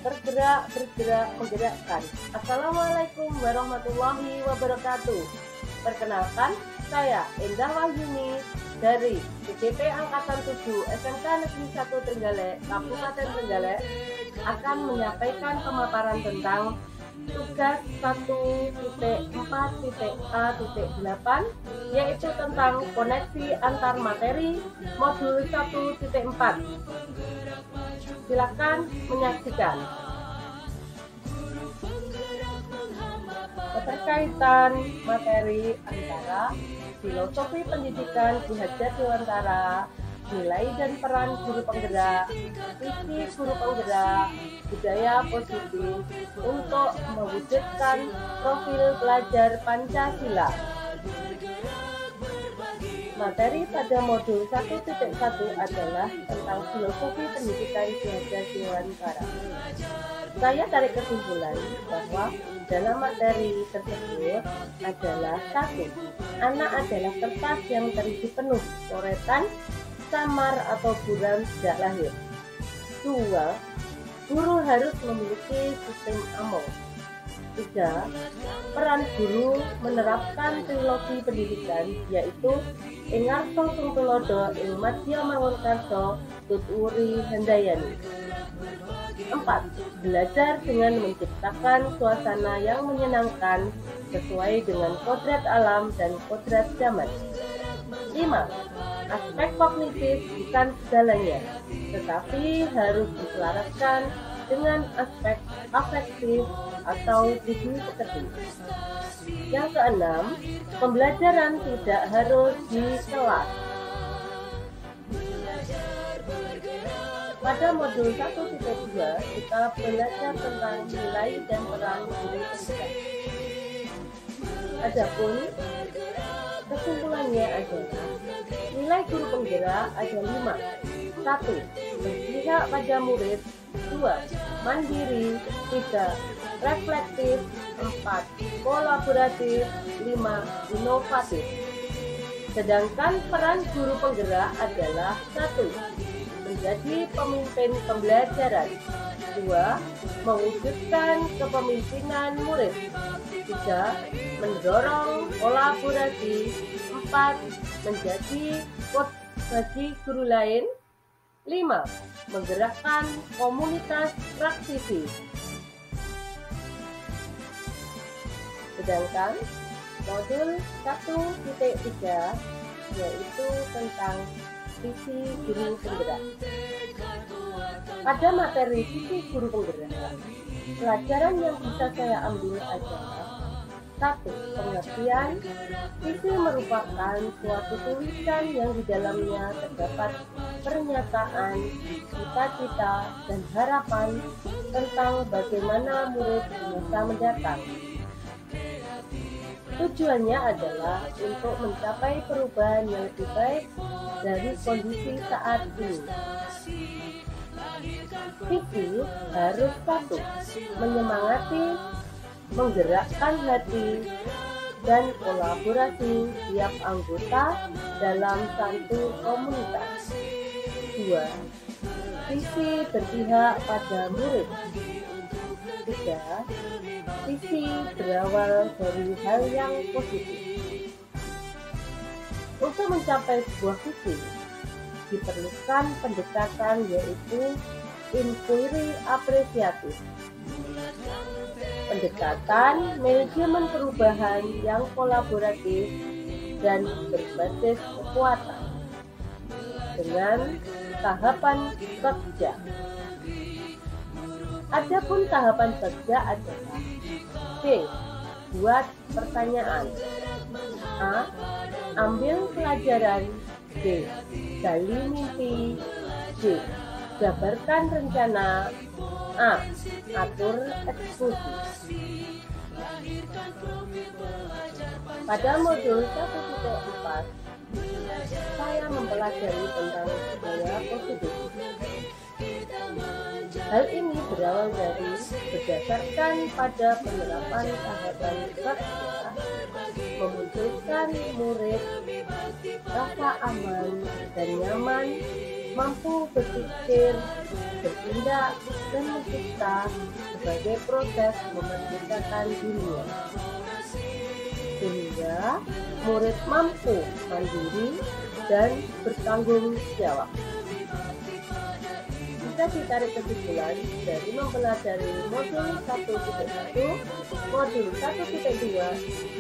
bergerak, menggerakkan. Assalamualaikum warahmatullahi wabarakatuh. Perkenalkan, saya Endah Wahyuni dari PJP Angkatan 7 SMK Negeri 1 Trenggalek, Kabupaten Trenggalek, akan menyampaikan pemaparan tentang tugas 1.4.A.8, yaitu tentang koneksi antar materi modul 1.4. Silakan menyaksikan. Keterkaitan materi antara filosofi pendidikan Ki Hajar Dewantara, nilai dan peran guru penggerak, visi guru penggerak, budaya positif untuk mewujudkan profil pelajar Pancasila. Materi pada modul 1.1 adalah tentang filosofi pendidikan Ki Hajar Dewantara. Saya tarik kesimpulan bahwa dalam materi tersebut adalah 1. Anak adalah kertas yang terisi penuh coretan, samar atau buram sejak lahir. 2. Guru harus memiliki sistem among. 3. Peran guru menerapkan trilogi pendidikan, yaitu Engarto Sungtulodo Ing Madya Mangunkarso Tuturi Handayani. 4. Belajar dengan menciptakan suasana yang menyenangkan sesuai dengan kodrat alam dan kodrat zaman. 5. Aspek kognitif bukan segalanya, tetapi harus diselaraskan dengan aspek afektif atau psikologi. Yang keenam, pembelajaran tidak harus di kelas. Pada modul 1.2 kita belajar tentang nilai dan peran guru penggerak. Adapun kesimpulannya adalah nilai guru penggerak ada 5. 1. Berpihak pada murid. 2. Mandiri. 3. Reflektif. 4. Kolaboratif. 5. Inovatif. Sedangkan peran guru penggerak adalah 1. Menjadi pemimpin pembelajaran. 2. Mewujudkan kepemimpinan murid. 3. Mendorong kolaborasi. 4. Menjadi coach bagi guru lain. 5. Menggerakkan komunitas praktisi. Sedangkan modul 1.3 yaitu tentang visi guru penggerak. Pada materi visi guru penggerak, pelajaran yang bisa saya ambil adalah 1. Pengertian. Visi merupakan suatu tulisan yang di dalamnya terdapat pernyataan, cita-cita, dan harapan tentang bagaimana murid di masa mendatang. Tujuannya adalah untuk mencapai perubahan yang lebih baik dari kondisi saat ini. Visi harus 1. Menyemangati, menggerakkan hati, dan kolaborasi tiap anggota dalam satu komunitas. 2. Visi berpihak pada murid. 3. Visi berawal dari hal yang positif. Untuk mencapai sebuah visi, diperlukan pendekatan yaitu inquiry apresiatif. Pendekatan manajemen perubahan yang kolaboratif dan berbasis kekuatan dengan tahapan kerja. Adapun tahapan kerja adalah B. Buat pertanyaan. A. Ambil pelajaran. B. Gali mimpi. C. Jabarkan rencana. A. Atur eksekusi. Pada modul 1.4 saya mempelajari tentang budaya positif. Hal ini berawal dari berdasarkan pada penerapan tahapan Bakja memunculkan murid rasa aman dan nyaman, mampu berpikir, bertindak, dan mencipta sebagai proses memerdekakan dunia. Sehingga murid mampu mandiri dan bertanggung jawab. Bisa ditarik kesimpulan dari mempelajari modul 1.1, modul 1.2,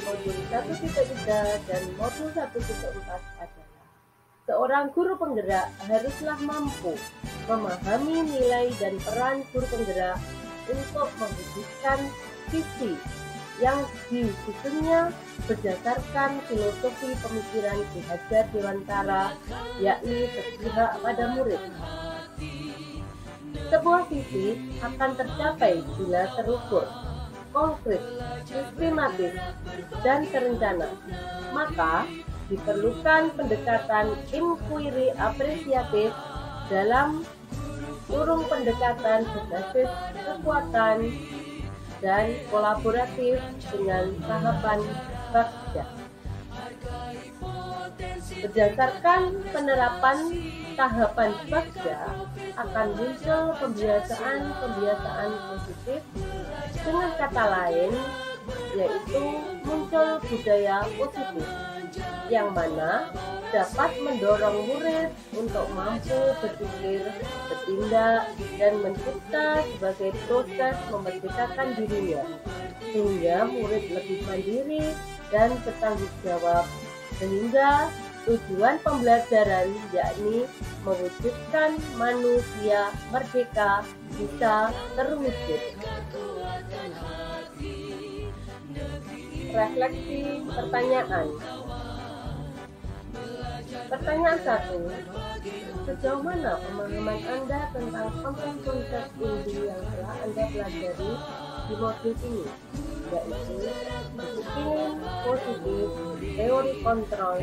modul 1.3, dan modul 1.4 adalah seorang guru penggerak haruslah mampu memahami nilai dan peran guru penggerak untuk mewujudkan visi yang disusunnya berdasarkan filosofi pemikiran Ki Hajar Dewantara, yakni berpihak pada murid. Sebuah visi akan tercapai bila terukur, konkret, sistematis, dan terencana. Maka diperlukan pendekatan inquiry apresiatif dalam kurung pendekatan berbasis kekuatan dan kolaboratif dengan tahapan Bakja. Berdasarkan penerapan tahapan Bakja akan muncul pembiasaan positif, dengan kata lain yaitu muncul budaya positif yang mana dapat mendorong murid untuk mampu berpikir, bertindak, dan mencipta sebagai proses memerdekakan dirinya, sehingga murid lebih mandiri dan bertanggung jawab, sehingga tujuan pembelajaran yakni mewujudkan manusia merdeka bisa terwujud. Refleksi pertanyaan. Pertanyaan 1. Sejauh mana pemahaman Anda tentang konsep inti yang telah Anda pelajari di modul ini, yaitu disiplin positif, teori kontrol,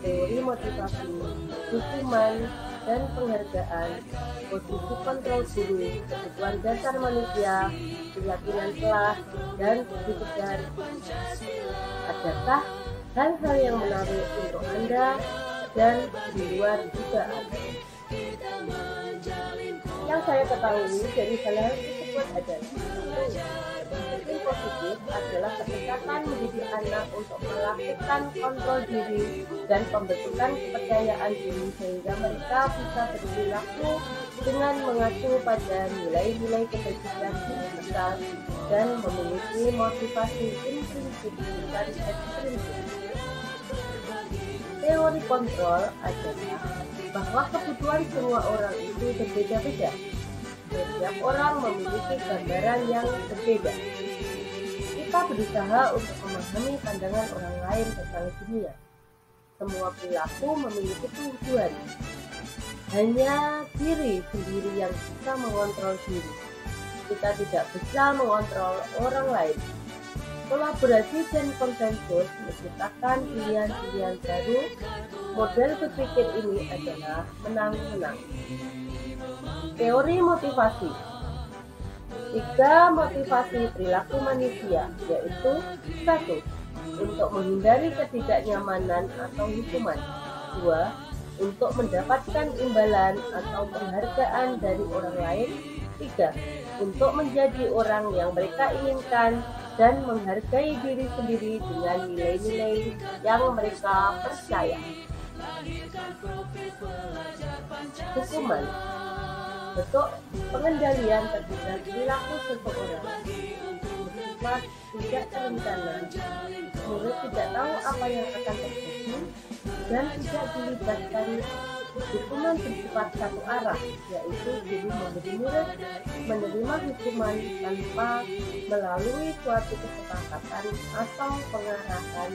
teori motivasi, hukuman, dan penghargaan, posisi kontrol guru, kebutuhan dasar manusia, keyakinan kelas, dan bukti kejar. Adakah hal-hal yang menarik untuk Anda dan di luar dugaan? Yang saya ketahui dari hal-hal tersebut adalah disiplin positif adalah pendekatan mendidik anak untuk melakukan kontrol diri dan pembentukan kepercayaan diri sehingga mereka bisa berperilaku dengan mengacu pada nilai-nilai kebajikan universal dan memiliki motivasi intrinsik bukan ekstrinsik. Teori kontrol adalah bahwa kebutuhan semua orang itu berbeda-beda. Setiap orang memiliki gambaran yang berbeda. Kita berusaha untuk memahami pandangan orang lain tentang dunia. Semua perilaku memiliki tujuan. Hanya diri sendiri yang bisa mengontrol diri. Kita tidak bisa mengontrol orang lain. Kolaborasi dan konsensus menciptakan pilihan-pilihan baru. Model berpikir ini adalah menang-menang. Teori motivasi. 3 motivasi perilaku manusia, yaitu 1. Untuk menghindari ketidaknyamanan atau hukuman. 2. Untuk mendapatkan imbalan atau penghargaan dari orang lain. 3. Untuk menjadi orang yang mereka inginkan dan menghargai diri sendiri dengan nilai-nilai yang mereka percaya. Hukuman. Bentuk pengendalian terhadap perilaku seseorang bersifat tidak terencana. Murid tidak tahu apa yang akan terjadi dan tidak dilibatkan. Hukuman bersifat satu arah, yaitu guru memberi murid menerima hukuman tanpa melalui suatu kesepakatan atau pengarahan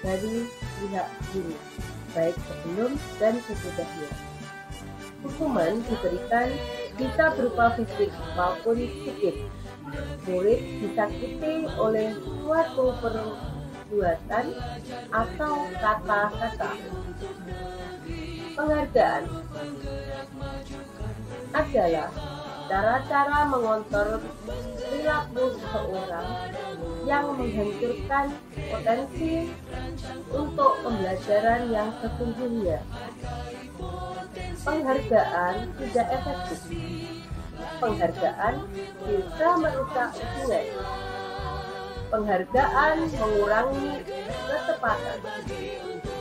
dari pihak guru, baik sebelum dan sesudahnya. Hukuman diberikan bisa berupa fisik maupun psikis. Murid disakiti oleh suatu perbuatan atau kata-kata. Penghargaan adalah cara-cara mengontrol perilaku seseorang yang menghancurkan potensi untuk pembelajaran yang sesungguhnya. Penghargaan tidak efektif. Penghargaan bisa merusak hubungan. Penghargaan mengurangi ketepatan.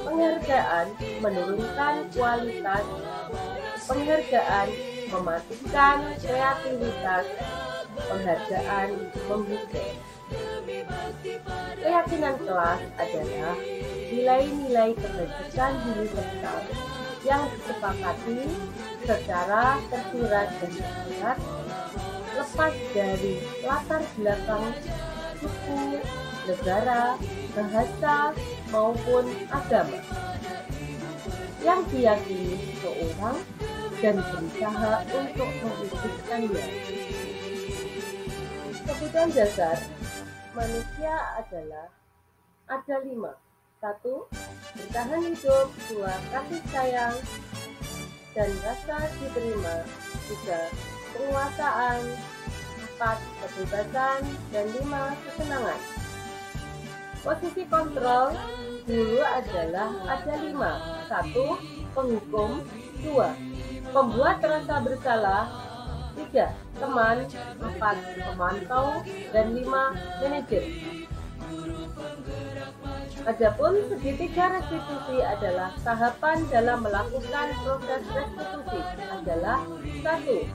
Penghargaan menurunkan kualitas. Penghargaan mematikan kreativitas. Penghargaan membuka. Keyakinan kelas adalah nilai-nilai kebajikan universal yang disepakati secara tersirat dan tersirat, lepas dari latar belakang suku, negara, bahasa, maupun agama, yang diyakini seseorang dan berusaha untuk mewujudkannya. Kebutuhan dasar manusia ada 5. 1. Bertahan hidup. 2. Kasih sayang dan rasa diterima. 3. Penguasaan. 4. Kebebasan. Dan 5. Kesenangan. Posisi kontrol dulu ada 5. 1. Penghukum. 2. Pembuat rasa bersalah. 3. Teman. 4. Pemantau. Dan 5. Manajer. Adapun segitiga restitusi adalah tahapan dalam melakukan proses restitusi adalah 1.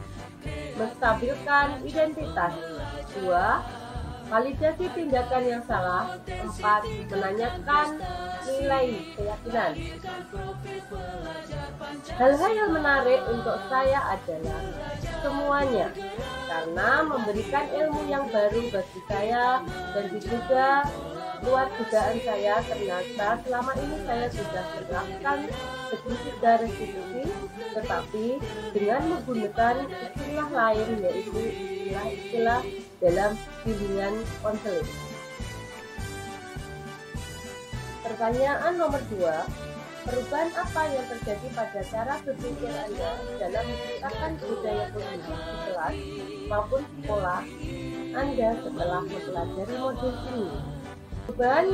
Menstabilkan identitas. 2. Validasi tindakan yang salah. 4. Menanyakan nilai keyakinan. Hal-hal yang menarik untuk saya adalah semuanya, karena memberikan ilmu yang baru bagi saya dan juga luar dugaan saya. Ternyata selama ini saya sudah menerapkan segitiga restitusi, tetapi dengan menggunakan istilah lain, yaitu istilah dalam bimbingan konseling. Pertanyaan nomor 2. Perubahan apa yang terjadi pada cara berpikir Anda dalam menciptakan budaya positif di kelas maupun sekolah Anda setelah mempelajari modul ini? Perubahan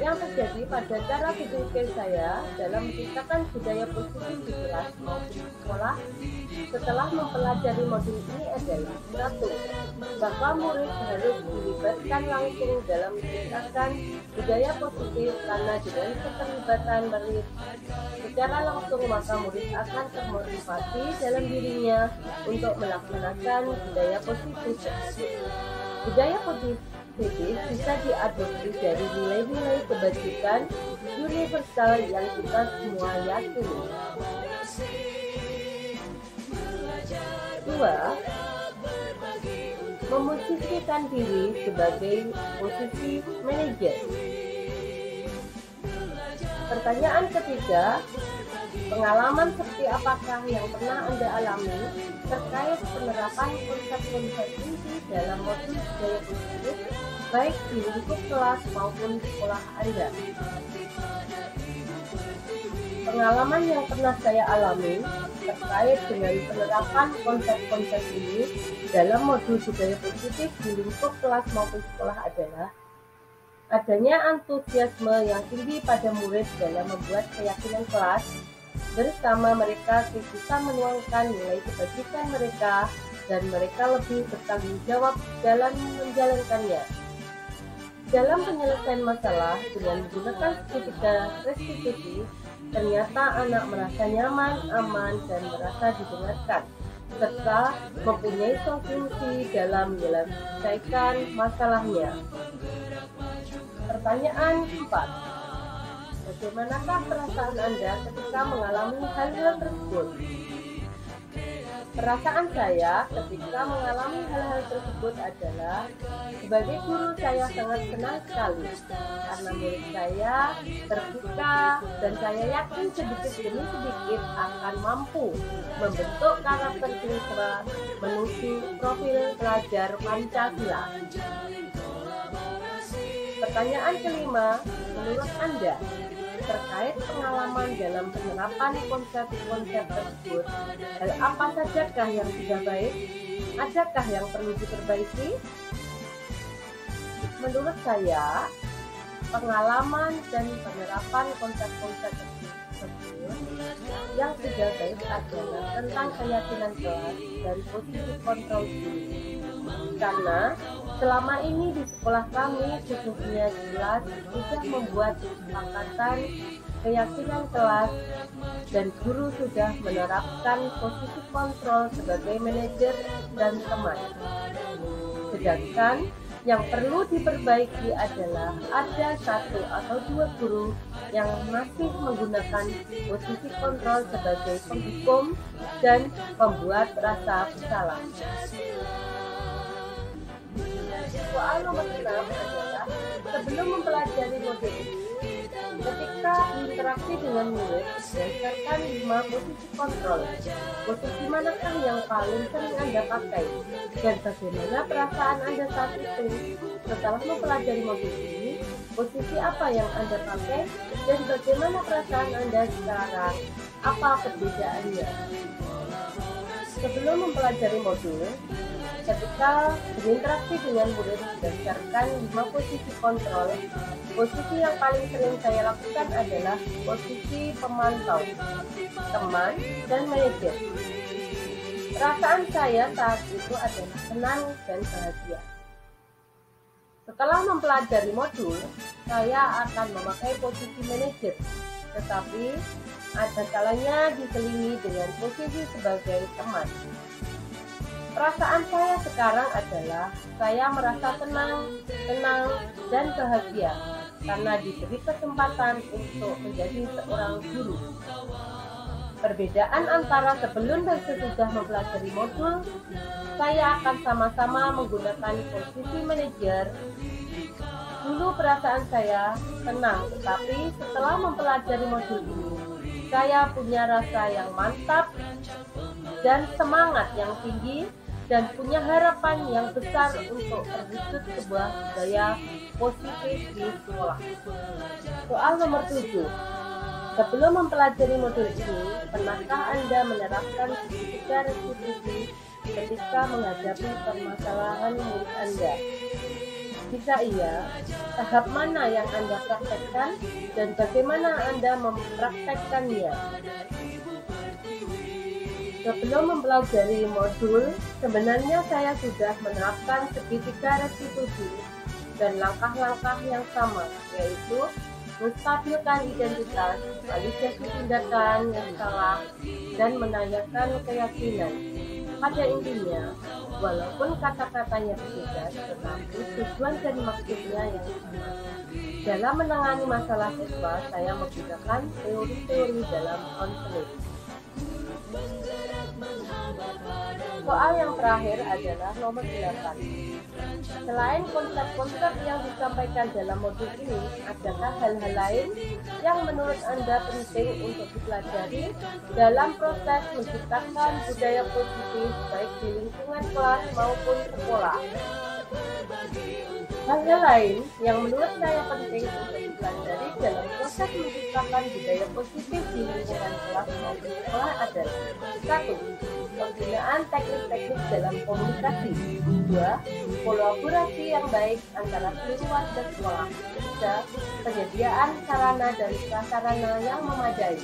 yang terjadi pada cara berpikir saya dalam menciptakan budaya positif di kelas maupun sekolah setelah mempelajari modul ini adalah 1. Bahwa murid harus dilibatkan langsung dalam menciptakan budaya positif, karena dengan keterlibatan murid secara langsung maka murid akan termotivasi dalam dirinya untuk melaksanakan budaya positif tersebut. Budaya positif bisa diadopsi dari nilai-nilai kebajikan universal yang kita semua yakini. 2. Memosisikan diri sebagai posisi manajer. Pertanyaan ketiga, pengalaman seperti apakah yang pernah Anda alami terkait penerapan konsep-konsep inti dalam modul budaya positif baik di lingkup kelas maupun sekolah Anda? Pengalaman yang pernah saya alami terkait dengan penerapan konsep-konsep ini dalam modul budaya positif di lingkup kelas maupun sekolah adalah adanya antusiasme yang tinggi pada murid dalam membuat keyakinan kelas. Bersama mereka bisa menuangkan nilai kebajikan mereka dan mereka lebih bertanggung jawab dalam menjalankannya. Dalam penyelesaian masalah dengan menggunakan segitiga restitusi, ternyata anak merasa nyaman, aman, dan merasa didengarkan, serta mempunyai solusi dalam menyelesaikan masalahnya. Pertanyaan 4. Bagaimanakah perasaan Anda ketika mengalami hal-hal tersebut? Perasaan saya ketika mengalami hal-hal tersebut adalah, sebagai guru saya sangat senang sekali karena murid saya terbuka dan saya yakin sedikit demi sedikit akan mampu membentuk karakter siswa menuju profil pelajar Pancasila. Pertanyaan kelima, menurut Anda terkait pengalaman dalam penerapan konsep-konsep tersebut, hal apa sajakah yang sudah baik Adakah yang perlu diperbaiki? Menurut saya, pengalaman dan penerapan konsep-konsep tersebut yang sudah baik adalah tentang keyakinan kelas dan posisi kontrol diri. Karena selama ini di sekolah kami khususnya jelas sudah membuat kesepakatan keyakinan kelas dan guru sudah menerapkan posisi kontrol sebagai manajer dan teman. Sedangkan yang perlu diperbaiki adalah ada satu atau dua guru yang masih menggunakan posisi kontrol sebagai penghukum dan pembuat rasa bersalah. Soal nomor 6 adalah sebelum mempelajari modul ini, ketika berinteraksi dengan murid, berdasarkan 5 posisi kontrol. Posisi manakah yang paling sering Anda pakai? Dan bagaimana perasaan Anda saat itu? Setelah mempelajari modul ini, posisi apa yang Anda pakai? Dan bagaimana perasaan Anda sekarang? Apa perbedaannya? Sebelum mempelajari modul, ketika berinteraksi dengan murid berdasarkan 5 posisi kontrol, posisi yang paling sering saya lakukan adalah posisi pemantau, teman, dan manajer. Perasaan saya saat itu adalah senang dan bahagia. Setelah mempelajari modul, saya akan memakai posisi manajer, tetapi ada kalanya diselingi dengan posisi sebagai teman. Perasaan saya sekarang adalah saya merasa tenang, dan bahagia karena diberi kesempatan untuk menjadi seorang guru. Perbedaan antara sebelum dan sesudah mempelajari modul, saya akan sama-sama menggunakan posisi manajer. Dulu perasaan saya tenang, tetapi setelah mempelajari modul ini, saya punya rasa yang mantap dan semangat yang tinggi dan punya harapan yang besar untuk terwujud sebuah budaya positif di sekolah. Soal nomor 7. Sebelum mempelajari modul ini, pernahkah Anda menerapkan segitiga restitusi ketika menghadapi permasalahan murid Anda? Jika iya, tahap mana yang Anda praktekkan dan bagaimana Anda mempraktekkannya? Sebelum mempelajari modul, sebenarnya saya sudah menerapkan segitiga restitusi dan langkah-langkah yang sama, yaitu menstabilkan identitas, validasi tindakan yang salah, dan menanyakan keyakinan. Pada intinya, walaupun kata-katanya berbeda, tetapi tujuan dan maksudnya yang sama. Dalam menangani masalah siswa, saya menggunakan teori-teori dalam konseling. Soal yang terakhir adalah nomor 8. Selain konsep-konsep yang disampaikan dalam modul ini, adakah hal-hal lain yang menurut Anda penting untuk dipelajari dalam proses menciptakan budaya positif baik di lingkungan kelas maupun sekolah? Hal-hal lain yang menurut saya penting untuk dipelajari dalam proses menciptakan budaya positif di lingkungan kelas maupun sekolah adalah: 1. Penggunaan teknik-teknik dalam komunikasi. 2. Kolaborasi yang baik antara guru dan sekolah. 3. Penyediaan sarana dan prasarana yang memadai.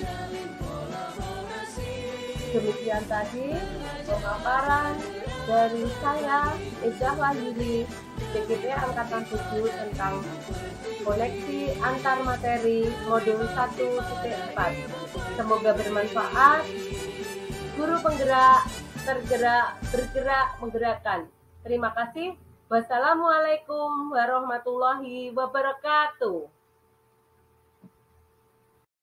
Demikian tadi pemaparan dari saya, Eza Wahyudi, PGP Angkatan 7 tentang koneksi antar materi modul 1.4. Semoga bermanfaat. Guru penggerak, tergerak, bergerak, menggerakkan. Terima kasih. Wassalamualaikum warahmatullahi wabarakatuh.